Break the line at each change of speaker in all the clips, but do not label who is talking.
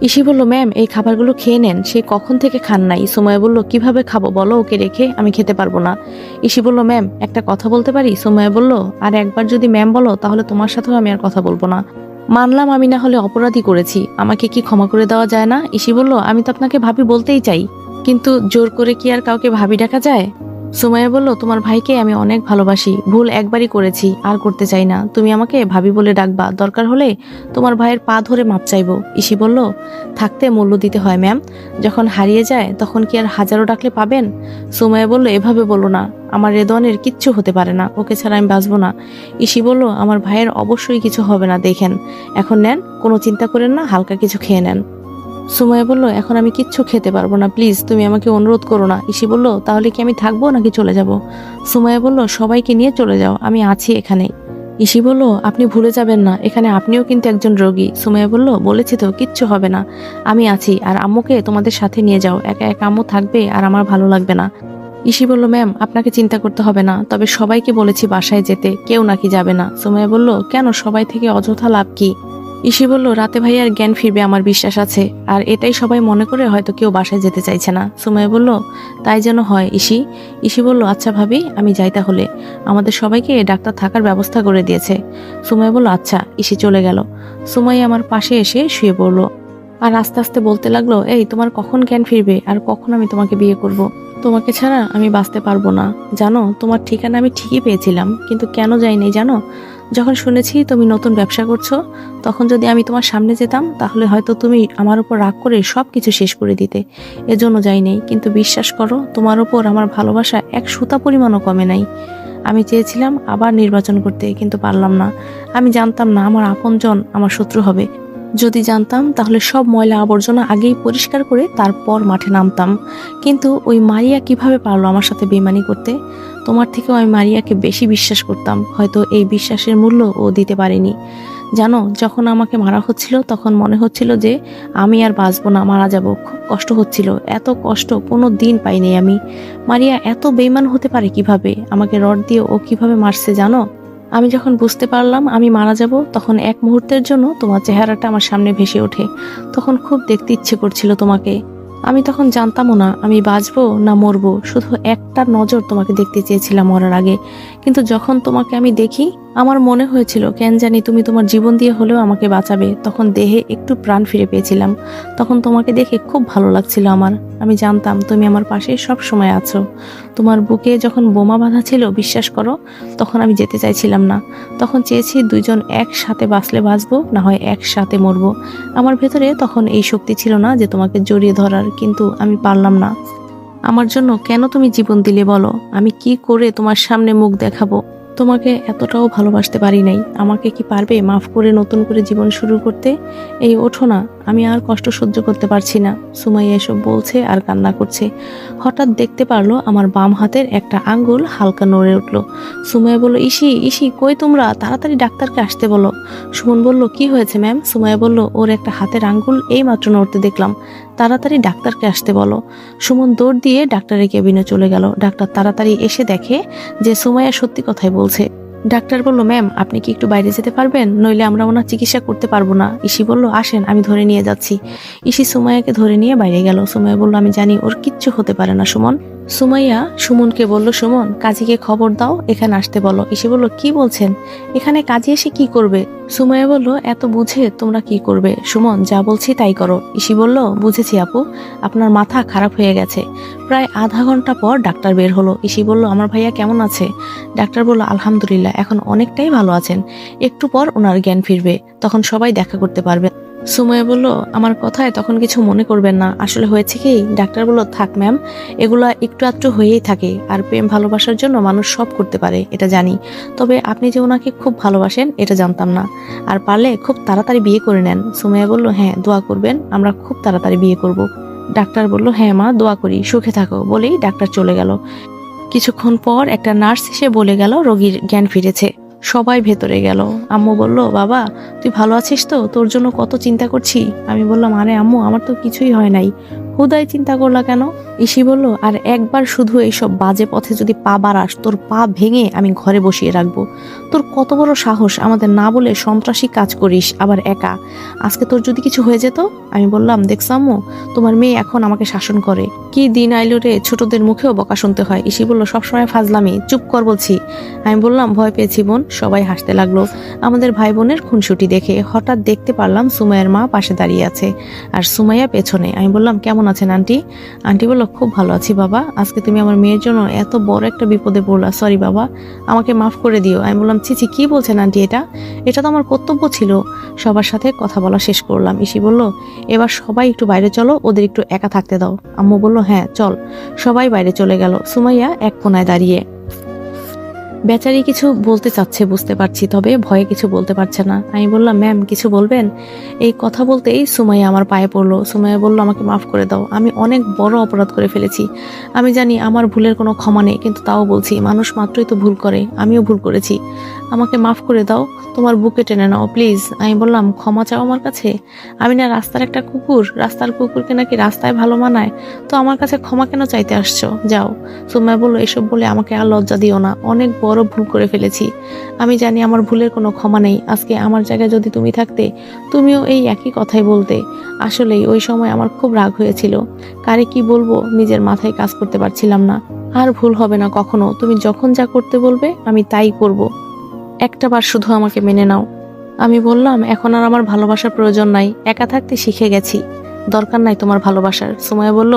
EC বলল, ma'am এই খাবারগুলো খেয়ে নেন, সে কখন থেকে খান নাই। সুমাইয়া বলল, কিভাবে খাবো বলো, ওকে রেখে আমি খেতে পারবো না। ইসি বলল, ম্যাম একটা কথা বলতে পারি। সুমাইয়া বলল, আর একবার যদি ম্যাম বলো তাহলে তোমার সাথেও আমি আর কথা বলবো না। মানলাম আমি না হলে অপরাধী করেছি, আমাকে কি ক্ষমা করে দেওয়া যায় না? ইসি বলল, আমি তো আপনাকে ভাবি বলতেই চাই, কিন্তু জোর করে কি আর কাউকে ভাবি ডাকা যায়? সুমাইয়া বলল, তোমার ভাইকে আমি অনেক ভালোবাসি, ভুল একবারই করেছি, আর করতে চাই না। তুমি আমাকে ভাবি বলে ডাকবা, দরকার হলে তোমার ভাইয়ের পা ধরে মাপ চাইবো। ইসি বলল, থাকতে মূল্য দিতে হয় ম্যাম, যখন হারিয়ে যায় তখন কি আর হাজারো ডাকলে পাবেন? সুমাইয়া বলল, এভাবে বলো না, আমার রেদওয়ানের কিচ্ছু হতে পারে না, ওকে ছাড়া আমি বাঁচবো না। ইসি বলল, আমার ভাইয়ের অবশ্যই কিছু হবে না, দেখেন। এখন নেন, কোনো চিন্তা করেন না, হালকা কিছু খেয়ে নেন। সুমাইয়া বলল, এখন আমি কিচ্ছু খেতে পারবো না, প্লিজ তুমি আমাকে অনুরোধ করো না। ইসি বলল, তাহলে কি আমি থাকবো নাকি চলে যাব? সুমাইয়া বলল, সবাইকে নিয়ে চলে যাও, আমি আছি এখানে। ইসি বলল, আপনি ভুলে যাবেন না, এখানে আপনিও কিন্তু একজন রোগী। সুমাইয়া বলল, বলেছি তো কিচ্ছু হবে না, আমি আছি, আর আম্মুকে তোমাদের সাথে নিয়ে যাও, একা একা আম্মু থাকবে আর আমার ভালো লাগবে না। ইসি বলল, ম্যাম আপনাকে চিন্তা করতে হবে না, তবে সবাইকে বলেছি বাসায় যেতে, কেউ নাকি যাবে না। সুমাইয়া বলল, কেন, সবাই থেকে অযথা লাভ কি? ইসি বলল, রাতে ভাইয়ার জ্ঞান ফিরবে আমার বিশ্বাস আছে, আর এটাই সবাই মনে করে হয়তো কেউ বাসায় যেতে চাইছে না। সুমাইয়া বলল, তাই যেন হয় ইসি। ইসি বলল, আচ্ছা ভাবি, আমি যাই তাহলে, আমাদের সবাইকে ডাক্তার থাকার ব্যবস্থা করে দিয়েছে। সুমাইয়া বলল, আচ্ছা। ইসি চলে গেল। সুমাইয়া আমার পাশে এসে শুয়ে পড়ল, আর আস্তে আস্তে বলতে লাগলো, এই তোমার কখন জ্ঞান ফিরবে, আর কখন আমি তোমাকে বিয়ে করব? তোমাকে ছাড়া আমি বাঁচতে পারবো না। জানো, তোমার ঠিকানা আমি ঠিকই পেয়েছিলাম, কিন্তু কেন যাইনি জানো? যখন শুনেছি তুমি নতুন ব্যবসা করছো, তখন যদি আমি তোমার সামনে যেতাম তাহলে হয়তো তুমি আমার উপর রাগ করে সব কিছু শেষ করে দিতে, এজন্য যাইনি। কিন্তু বিশ্বাস করো, তোমার উপর আমার ভালোবাসা এক সুতা পরিমাণও কমে নাই। আমি চেয়েছিলাম আবার নির্বাচন করতে, কিন্তু পারলাম না। আমি জানতাম না আমার আপনজন আমার শত্রু হবে। যদি জানতাম তাহলে সব ময়লা আবর্জনা আগেই পরিষ্কার করে তারপর মাঠে নামতাম। কিন্তু ওই মারিয়া কিভাবে পারলো আমার সাথে বেইমানি করতে? তোমার থেকেও আমি মারিয়াকে বেশি বিশ্বাস করতাম, হয়তো এই বিশ্বাসের মূল্য ও দিতে পারেনি। জানো, যখন আমাকে মারা হচ্ছিল তখন মনে হচ্ছিল যে আমি আর বাঁচবো না, মারা যাব, খুব কষ্ট হচ্ছিল। এত কষ্ট কোনো দিন পাইনি আমি। মারিয়া এত বেইমান হতে পারে কিভাবে? আমাকে রড দিয়ে ও কিভাবে মারছে জানো? আমি যখন বুঝতে পারলাম আমি মারা যাব, তখন এক মুহূর্তের জন্য তোমার চেহারাটা আমার সামনে ভেসে ওঠে। তখন খুব দেখতে ইচ্ছে করছিল তোমাকে। আমি তখন জানতামও না আমি বাঁচবো না মরবো, শুধু একটা নজর তোমাকে দেখতে চেয়েছিলাম মরার আগে। কিন্তু যখন তোমাকে আমি দেখি, আমার মনে হয়েছিল কেন জানি তুমি তোমার জীবন দিয়ে হলেও আমাকে বাঁচাবে। তখন দেহে একটু প্রাণ ফিরে পেয়েছিলাম। তখন তোমাকে দেখে খুব ভালো লাগছিল আমার। আমি জানতাম তুমি আমার পাশে সব সময় আছো। তোমার বুকে যখন বোমা বাঁধা ছিল, বিশ্বাস করো, তখন আমি যেতে চাইছিলাম না। তখন চেয়েছি দুইজন একসাথে বাঁচলে বাঁচবো, না হয় একসাথে মরবো। আমার ভেতরে তখন এই শক্তি ছিল না যে তোমাকে জড়িয়ে ধরার, কিন্তু আমি পারলাম না। আমার জন্য কেন তুমি জীবন দিলে বলো? আমি কি করে তোমার সামনে মুখ দেখাবো? তোমাকে এতটাও ভালোবাসতে পারি নাই। আমাকে কি পারবে মাফ করে নতুন করে জীবন শুরু করতে? এই ওঠো না, আমি আর কষ্ট সহ্য করতে পারছি না। সুমাইয়া এসব বলছে আর কান্না করছে। হঠাৎ দেখতে পারলো আমার বাম হাতের একটা আঙ্গুল হালকা নড়ে উঠলো। সুমাইয়া বলল, ইসি ইসি কই তোমরা, তাড়াতাড়ি ডাক্তারকে আসতে বলো। সুমন বলল, কি হয়েছে ম্যাম? সুমাইয়া বলল, ওর একটা হাতের আঙ্গুল এই মাত্র নড়তে দেখলাম, তাড়াতাড়ি ডাক্তারকে আসতে বলো। সুমন দৌড় দিয়ে ডাক্তারের কেবিনে চলে গেল। ডাক্তার তাড়াতাড়ি এসে দেখে যে সুমাইয়া সত্যি কথাই বলছে। ডাক্তার বলল, ম্যাম আপনি কি একটু বাইরে যেতে পারবেন, নইলে আমরা ওনার চিকিৎসা করতে পারবো না। ইসি বলল, আসেন আমি ধরে নিয়ে যাচ্ছি। ইসি সুমাইয়াকে ধরে নিয়ে বাইরে গেল। সুমাইয়া বলল, আমি জানি ওর কিচ্ছু হতে পারে না সুমন। সুমাইয়া সুমনকে বলল, সুমন কাজীকে খবর দাও, এখানে আসতে বলো। ইসি বলল, কি বলছেন, এখানে কাজী এসে কি করবে? সুমাইয়া বলল, এত বুঝে তোমরা কি করবে? সুমন যা বলছি তাই করো। ইসি বলল, বুঝেছি আপু, আপনার মাথা খারাপ হয়ে গেছে। প্রায় আধা ঘন্টা পর ডাক্তার বের হলো। ইসি বলল, আমার ভাইয়া কেমন আছে? ডাক্তার বলল, আলহামদুলিল্লাহ, এখন অনেকটাই ভালো আছেন, একটু পর ওনার জ্ঞান ফিরবে, তখন সবাই দেখা করতে পারবে। সুমাইয়া বলল, আমার কথায় তখন কিছু মনে করবেন না, আসলে হয়েছে কি? ডাক্তার বলল, থাক ম্যাম, এগুলা একটু আধটু হয়েই থাকে, আর প্রেম ভালোবাসার জন্য মানুষ সব করতে পারে, এটা জানি। তবে আপনি যে ওনাকে খুব ভালোবাসেন এটা জানতাম না, আর পারলে খুব তাড়াতাড়ি বিয়ে করে নেন। সুমাইয়া বলল, হ্যাঁ দোয়া করবেন, আমরা খুব তাড়াতাড়ি বিয়ে করব। ডাক্তার বলল, হ্যাঁ মা দোয়া করি, সুখে থাকো, বলেই ডাক্তার চলে গেল। কিছুক্ষণ পর একটা নার্স এসে বলে গেল রোগীর জ্ঞান ফিরেছে। সবাই ভেতরে গেল। আম্মু বলল, বাবা তুই ভালো আছিস তো, তোর জন্য কত চিন্তা করছি। আমি বললাম, আরে আম্মু আমার তো কিছুই হয় নাই, হুদাই চিন্তা করলা কেন? ইসি বলল, আর একবার শুধু এইসব বাজে পথে যদি পা বাড়াস তোর পা ভেঙে আমি ঘরে বসিয়ে রাখবো। তোর কত বড় সাহস, আমাদের না বলে সন্ত্রাসী কাজ করিস, আবার একা। আজকে তোর যদি কিছু হয়ে যেত? আমি বললাম, দেখছ আম্মু, তোমার মেয়ে এখন আমাকে শাসন করে। কি দিন আইলো রে, ছোটদের মুখেও বকা শুনতে হয়। ইসি বলল, সবসময় ফাজলামি, চুপ কর বলছি। আমি বললাম, ভয় পেয়েছি বোন। সবাই হাসতে লাগলো আমাদের ভাই বোনের খুনসুটি দেখে। হঠাৎ দেখতে পারলাম সুমাইয়ার মা পাশে দাঁড়িয়ে আছে আর সুমাইয়া পেছনে। আমি বললাম, কেমন আছেন আন্টি? আন্টি বলল, খুব ভালো আছি বাবা। আজকে তুমি আমার মেয়ের জন্য এত বড় একটা বিপদে পড়লা, সরি বাবা, আমাকে মাফ করে দিও। আমি বললাম, ছি কি বলছেন আন্টি, এটা তো আমার কর্তব্য ছিল। সবার সাথে কথা বলা শেষ করলাম। ইসি বলল, এবার সবাই একটু বাইরে চলো, ওদের একটু একা থাকতে দাও। আম্মু বলল, হ্যাঁ চল। সবাই বাইরে চলে গেল। সুমাইয়া এক কোনায় দাঁড়িয়ে। বেচারি কিছু বলতে চাচ্ছে বুঝতে পারছি, তবে ভয়ে কিছু বলতে পারছে না। আমি বললাম, ম্যাম কিছু বলবেন? এই কথা বলতেই সুমাইয়া আমার পায়ে পড়লো। সুমাইয়া বলল, আমাকে মাফ করে দাও, আমি অনেক বড় অপরাধ করে ফেলেছি। আমি জানি আমার ভুলের কোনো ক্ষমা নেই, কিন্তু তাও বলছি, মানুষ মাত্রই তো ভুল করে, আমিও ভুল করেছি। আমাকে মাফ করে দাও, তোমার বুকে টেনে নাও প্লিজ। আমি বললাম, ক্ষমা চাও আমার কাছে? আমি না রাস্তার একটা কুকুর? রাস্তার কুকুরকে নাকি রাস্তায় ভালো মানায়? তো আমার কাছে ক্ষমা কেন চাইতে আসছো? যাও। সুমাইয়া বলল, এসব বলে আমাকে আর লজ্জা দিও না, অনেক বড় ভুল করে ফেলেছি। আমি জানি আমার ভুলের কোনো ক্ষমা নেই। আজকে আমার জায়গায় যদি তুমি থাকতে, তুমিও এই একই কথাই বলতে। আসলেই ওই সময় আমার খুব রাগ হয়েছিল, কারে কি বলবো নিজের মাথায় কাজ করতে পারছিলাম না। আর ভুল হবে না কখনো, তুমি যখন যা করতে বলবে আমি তাই করব। একটা বার শুধু আমাকে মেনে নাও। আমি বললাম, এখন আর আমার ভালোবাসার প্রয়োজন নাই, একা থাকতে শিখে গেছি, দরকার নাই তোমার ভালোবাসার। সুমাইয়া বলল,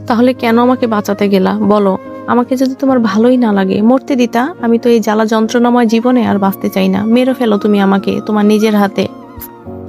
তাহলে কেন আমাকে বাঁচাতে গেলা বলো? আমাকে যদি তোমার ভালোই না লাগে মরতে দিতা। আমি তো এই জ্বালা যন্ত্রণাময় জীবনে আর বাঁচতে চাই না, মেরে ফেলো তুমি আমাকে তোমার নিজের হাতে।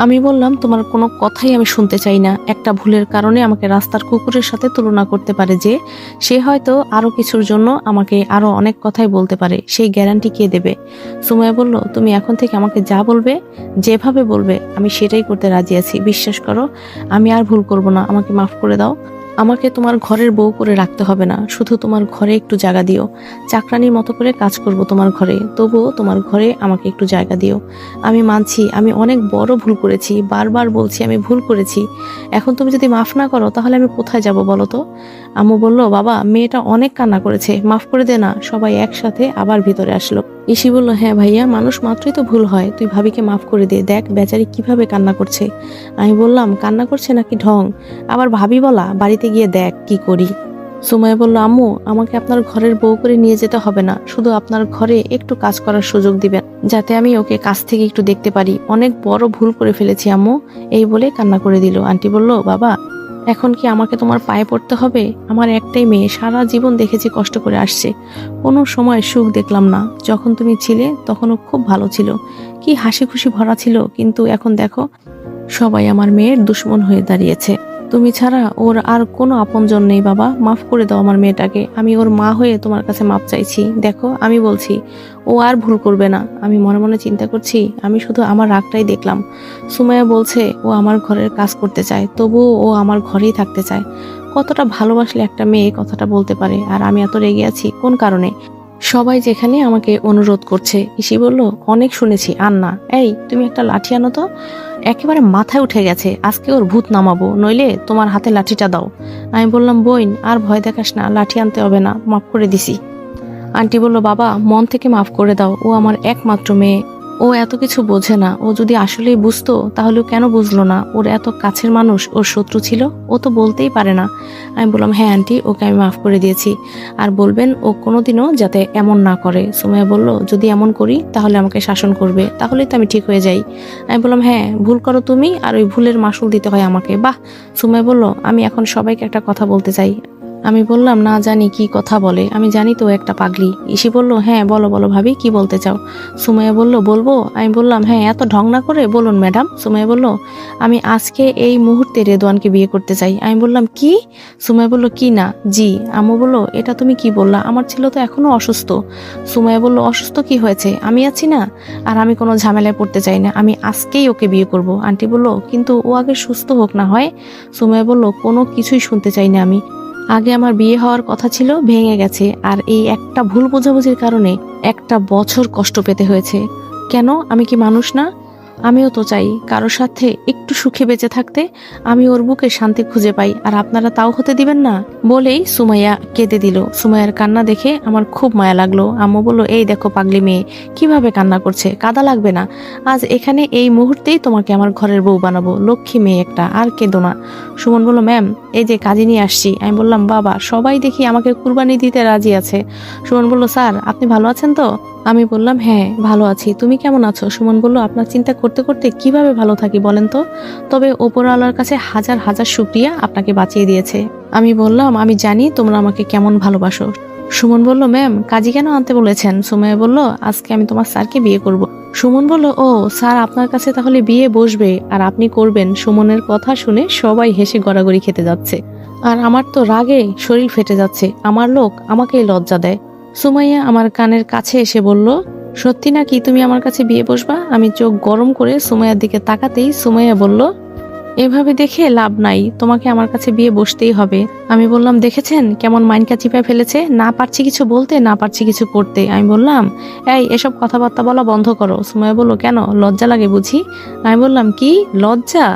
আমি বললাম, তোমার কোনো কথাই আমি শুনতে চাই না। একটা ভুলের কারণে আমাকে রাস্তার কুকুরের সাথে তুলনা করতে পারে যে, সে হয়তো আরো কিছুর জন্য আমাকে আরো অনেক কথাই বলতে পারে, সেই গ্যারান্টি কে দেবে? সুমাইয়া বলল, তুমি এখন থেকে আমাকে যা বলবে, যেভাবে বলবে, আমি সেটাই করতে রাজি আছি। বিশ্বাস করো, আমি আর ভুল করব না, আমাকে মাফ করে দাও। আমাকে তোমার ঘরের বউ করে রাখতে হবে না, শুধু তোমার ঘরে একটু জায়গা দিও। চাকরানির মতো করে কাজ করব তোমার ঘরে, তবুও তোমার ঘরে আমাকে একটু জায়গা দিও। আমি মানছি আমি অনেক বড় ভুল করেছি, বারবার বলছি আমি ভুল করেছি। এখন তুমি যদি মাফ না করো তাহলে আমি কোথায় যাব বলো তো? আম্মু বলল, বাবা মেয়েটা অনেক কান্না করেছে, মাফ করে দে না। সবাই একসাথে আবার ভিতরে আসলো। ইসি বলল, হ্যাঁ ভাইয়া, মানুষ মাত্রই তো ভুল হয়, তুই ভাবিকে মাফ করে দে, দেখ বেচারি কিভাবে কান্না করছে। আমি বললাম, কান্না করছে নাকি ঢং? আবার ভাবি বলা, বাড়িতে গিয়ে দেখ কি করি। সুমাইয়া বলল, আম্মু আমাকে আপনার ঘরের বউ করে নিয়ে যেতে হবে না, শুধু আপনার ঘরে একটু কাজ করার সুযোগ দিবেন, যাতে আমি ওকে কাছ থেকে একটু দেখতে পারি। অনেক বড় ভুল করে ফেলেছি আম্মু, এই বলে কান্না করে দিল। আন্টি বলল, বাবা এখন কি আমাকে তোমার পায়ে পড়তে হবে? আমার একটাই মেয়ে, সারা জীবন দেখেছি কষ্ট করে আসছে, কোনো সময় সুখ দেখলাম না। যখন তুমি ছিলে তখনও খুব ভালো ছিল, কি হাসি খুশি ভরা ছিল, কিন্তু এখন দেখো সবাই আমার মেয়ের দুশ্মন হয়ে দাঁড়িয়েছে। তুমি ছাড়া ওর আর কোনো আপনজন নেই বাবা, মাফ করে দাও আমার মেয়েটাকে। আমি ওর মা হয়ে তোমার কাছে মাপ চাইছি। দেখো আমি বলছি, ও আর ভুল করবে না। আমি মনে মনে চিন্তা করছি, আমি শুধু আমার রাগটাই দেখলাম। সুমাইয়া বলছে ও আমার ঘরের কাজ করতে চায়, তবুও ও আমার ঘরেই থাকতে চায়। কতটা ভালোবাসলে একটা মেয়ে কথাটা বলতে পারে, আর আমি এত রেগে আছি কোন কারণে? সবাই যেখানে আমাকে অনুরোধ করছে। ইসি বলল, অনেক শুনেছি, আর না। এই তুমি একটা লাঠি আনো তো, একেবারে মাথায় উঠে গেছে, আজকে ওর ভূত নামাবো, নইলে তোমার হাতে লাঠিটা দাও। আমি বললাম, বোন আর ভয় দেখাস না, লাঠি আনতে হবে না, মাফ করে দিছি। আন্টি বলল, বাবা মন থেকে মাফ করে দাও, ও আমার একমাত্র মেয়ে, ও এত কিছু বোঝে না। ও যদি আসলেই বুঝতো তাহলে ও কেন বুঝলো না? ওর এত কাছের মানুষ ওর শত্রু ছিল, ও তো বলতেই পারে না। আমি বললাম, হ্যাঁ আন্টি, ওকে আমি মাফ করে দিয়েছি, আর বলবেন ও কোনোদিনও যাতে এমন না করে। সুমাইয়া বলল, যদি এমন করি তাহলে আমাকে শাসন করবে, তাহলেই তো আমি ঠিক হয়ে যাই। আমি বললাম, হ্যাঁ ভুল করো তুমি, আর ওই ভুলের মাসুল দিতে হয় আমাকে। বাহ। সুমাইয়া বলল, আমি এখন সবাইকে একটা কথা বলতে চাই। আমি বললাম, না জানি কি কথা বলে, আমি জানি তো একটা পাগলি। ইসি বলল, হ্যাঁ বলো বলো ভাবি, কি বলতে চাও? সুমাইয়া বলল, বলবো? আমি বললাম, হ্যাঁ এত ঢং না করে বলুন ম্যাডাম। সুমাইয়া বলল, আমি আজকে এই মুহূর্তে রেদওয়ানকে বিয়ে করতে চাই। আমি বললাম, কি? সুমাইয়া বলল, কি না? জি। আম্মু বলল, এটা তুমি কি বললা? আমার ছেলে তো এখনো অসুস্থ। সুমাইয়া বলল, অসুস্থ কি হয়েছে, আমি আছি না, আর আমি কোনো ঝামেলায় পড়তে চাই না, আমি আজকেই ওকে বিয়ে করব। আন্টি বলল, কিন্তু ও আগে সুস্থ হোক না হয়। সুমাইয়া বলল, কোনো কিছুই শুনতে চাই না আমি, আগে আমার বিয়ে হওয়ার কথা ছিল, ভেঙে গেছে, আর এই একটা ভুল বোঝাবুঝির কারণে একটা বছর কষ্ট পেতে হয়েছে। কেন, আমি কি মানুষ না? আমিও তো চাই কারোর সাথে একটু সুখে বেঁচে থাকতে, আমি ওর বুকে শান্তি খুঁজে পাই, আর আপনারা তাও হতে দিবেন না। বলেই সুমাইয়া কেঁদে দিল। সুমাইয়ার কান্না দেখে আমার খুব মায়া লাগলো। আম্মু বলল, এই দেখো পাগলি মেয়ে কিভাবে কান্না করছে, কাদা লাগবে না, আজ এখানে এই মুহূর্তেই তোমাকে আমার ঘরের বউ বানাবো, লক্ষ্মী মেয়ে একটা, আর কেঁদো না। সুমন বলল, ম্যাম এই যে কাজে নিয়ে আসছি। আমি বললাম, বাবা সবাই দেখি আমাকে কুরবানি দিতে রাজি আছে। সুমন বলল, স্যার আপনি ভালো আছেন তো? আমি বললাম, হ্যাঁ ভালো আছি, তুমি কেমন আছো? সুমন বলল, আপনার চিন্তা করতে করতে কিভাবে ভালো থাকি বলেন তো, তবে ওপরওয়ালার কাছে হাজার হাজার শুকরিয়া, আপনাকে বাঁচিয়ে দিয়েছে। আমি বললাম, আমি জানি তোমরা আমাকে কেমন ভালোবাসো। সুমন বলল, ম্যাম কাজী কেন আনতে বলেছেন? সুমাইয়া বলল, আজকে আমি তোমার স্যারকে বিয়ে করব। সুমন বলল, ও স্যার আপনার কাছে তাহলে বিয়ে বসবে আর আপনি করবেন? সুমনের কথা শুনে সবাই হেসে গড়াগড়ি খেতে যাচ্ছে, আর আমার তো রাগে শরীর ফেটে যাচ্ছে। আমার লোক আমাকেই লজ্জা দেয়। সুমাইয়া আমার কানের কাছে এসে বলল, সত্যি নাকি তুমি আমার কাছে বিয়ে বসবা? আমি চোখ গরম করে সুমাইয়ার দিকে তাকাতেই সুমাইয়া বলল, এভাবে দেখে লাভ নাই, তোমাকে আমার কাছে বিয়ে বসতেই হবে। আমি বললাম, দেখেছেন কেমন মাইনকা চিপায় ফেলেছে, না পারছি কিছু বলতে, না পারছি কিছু করতে। আমি বললাম, এই এসব কথাবার্তা বলা বন্ধ করো। সুমাইয়া বলল, কেন লজ্জা লাগে বুঝি? আমি বললাম, কি লজ্জা?